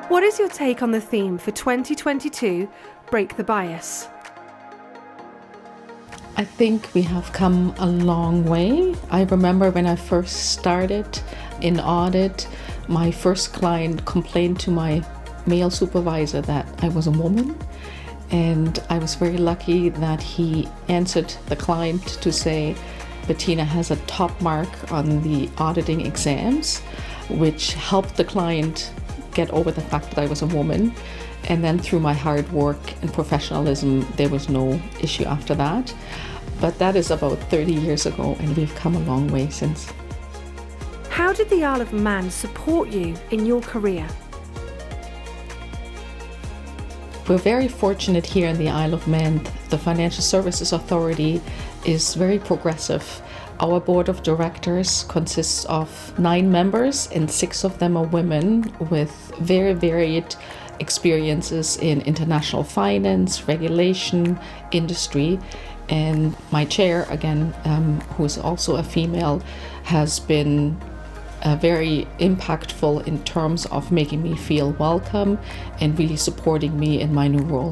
What is your take on the theme for 2022, Break the Bias? I think we have come a long way. I remember when I first started in audit, my first client complained to my male supervisor that I was a woman. And I was very lucky that he answered the client to say, Bettina has a top mark on the auditing exams, which helped the client get over the fact that I was a woman. And then through my hard work and professionalism, there was no issue after that. But that is about 30 years ago, and we've come a long way since. How did the Isle of Man support you in your career? We're very fortunate here in the Isle of Man. The Financial Services Authority is very progressive. Our board of directors consists of 9 members, and 6 of them are women with very varied experiences in international finance, regulation, industry. And my chair, again, who is also a female, has been very impactful in terms of making me feel welcome and really supporting me in my new role.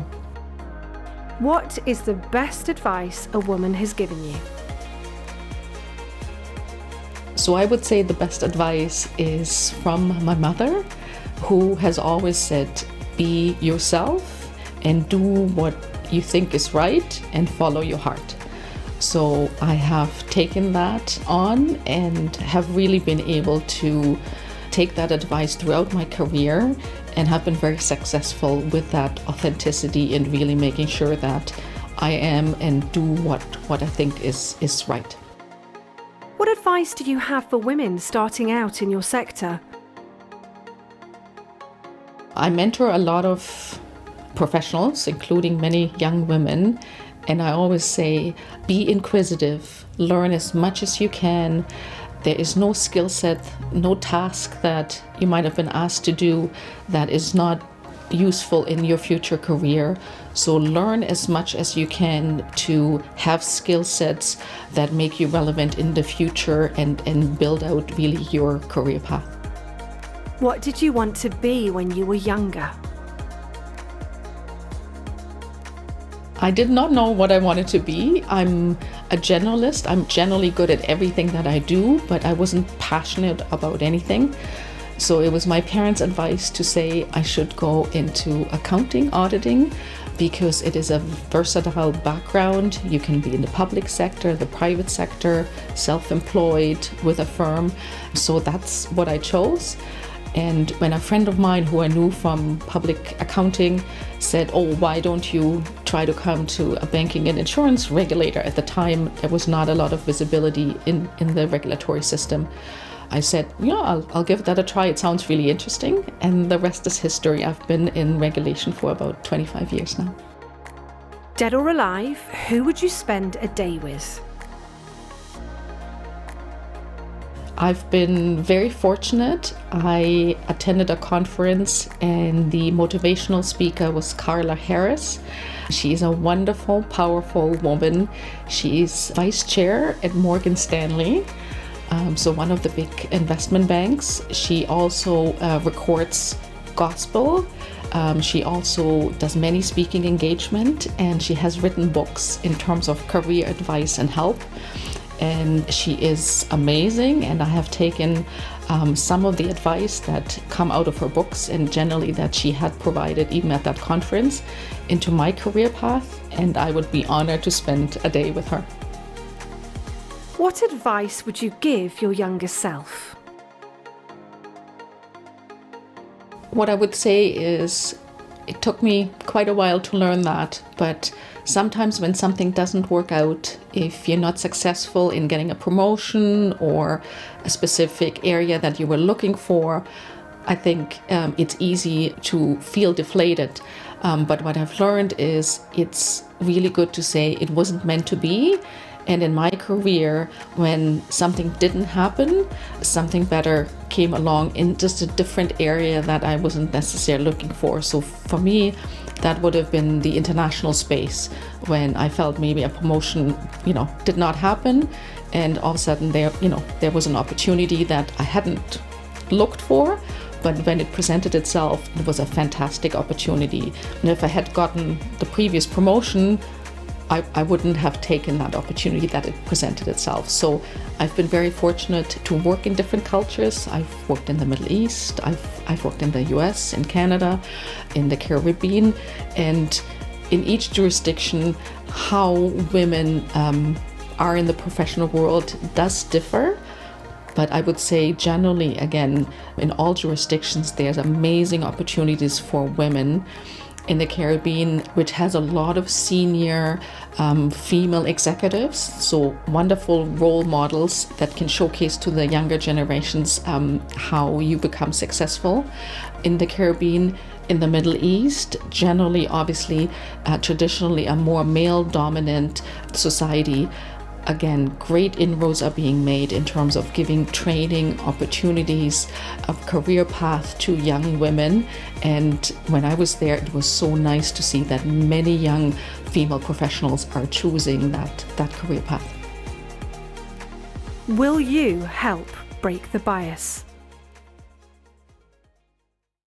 What is the best advice a woman has given you? So I would say the best advice is from my mother, who has always said, be yourself and do what you think is right and follow your heart. So I have taken that on and have really been able to take that advice throughout my career and have been very successful with that authenticity and really making sure that I am and do what I think is right. What advice do you have for women starting out in your sector? I mentor a lot of professionals, including many young women, and I always say, be inquisitive, learn as much as you can. There is no skill set, no task that you might have been asked to do that is not useful in your future career. So learn as much as you can to have skill sets that make you relevant in the future and build out really your career path. What did you want to be when you were younger? I did not know what I wanted to be. I'm a generalist. I'm generally good at everything that I do, but I wasn't passionate about anything. So it was my parents' advice to say I should go into accounting, auditing, because it is a versatile background. You can be in the public sector, the private sector, self-employed with a firm. So that's what I chose. And when a friend of mine who I knew from public accounting said, oh, why don't you try to come to a banking and insurance regulator? At the time, there was not a lot of visibility in the regulatory system. I said, yeah, I'll give that a try. It sounds really interesting. And the rest is history. I've been in regulation for about 25 years now. Dead or alive, who would you spend a day with? I've been very fortunate. I attended a conference and the motivational speaker was Carla Harris. She's a wonderful, powerful woman. She's vice chair at Morgan Stanley, so one of the big investment banks. She also records gospel. She also does many speaking engagement, and she has written books in terms of career advice and help. And she is amazing, and I have taken some of the advice that come out of her books and generally that she had provided even at that conference into my career path, and I would be honored to spend a day with her. What advice would you give your younger self? What I would say is, it took me quite a while to learn that, but sometimes when something doesn't work out, if you're not successful in getting a promotion or a specific area that you were looking for, I think it's easy to feel deflated. But what I've learned is it's really good to say it wasn't meant to be. And in my career, when something didn't happen, something better came along in just a different area that I wasn't necessarily looking for. So for me, that would have been the international space when I felt maybe a promotion, did not happen. And all of a sudden there was an opportunity that I hadn't looked for, but when it presented itself, it was a fantastic opportunity. And if I had gotten the previous promotion, I wouldn't have taken that opportunity that it presented itself. So I've been very fortunate to work in different cultures. I've worked in the Middle East, I've worked in the US, in Canada, in the Caribbean, and in each jurisdiction, how women are in the professional world does differ. But I would say generally, again, in all jurisdictions, there's amazing opportunities for women. In the Caribbean, which has a lot of senior female executives, so wonderful role models that can showcase to the younger generations how you become successful. In the Caribbean, in the Middle East, generally, obviously, traditionally a more male-dominant society. Again, great inroads are being made in terms of giving training opportunities, a career path to young women. And when I was there, it was so nice to see that many young female professionals are choosing that career path. Will you help break the bias?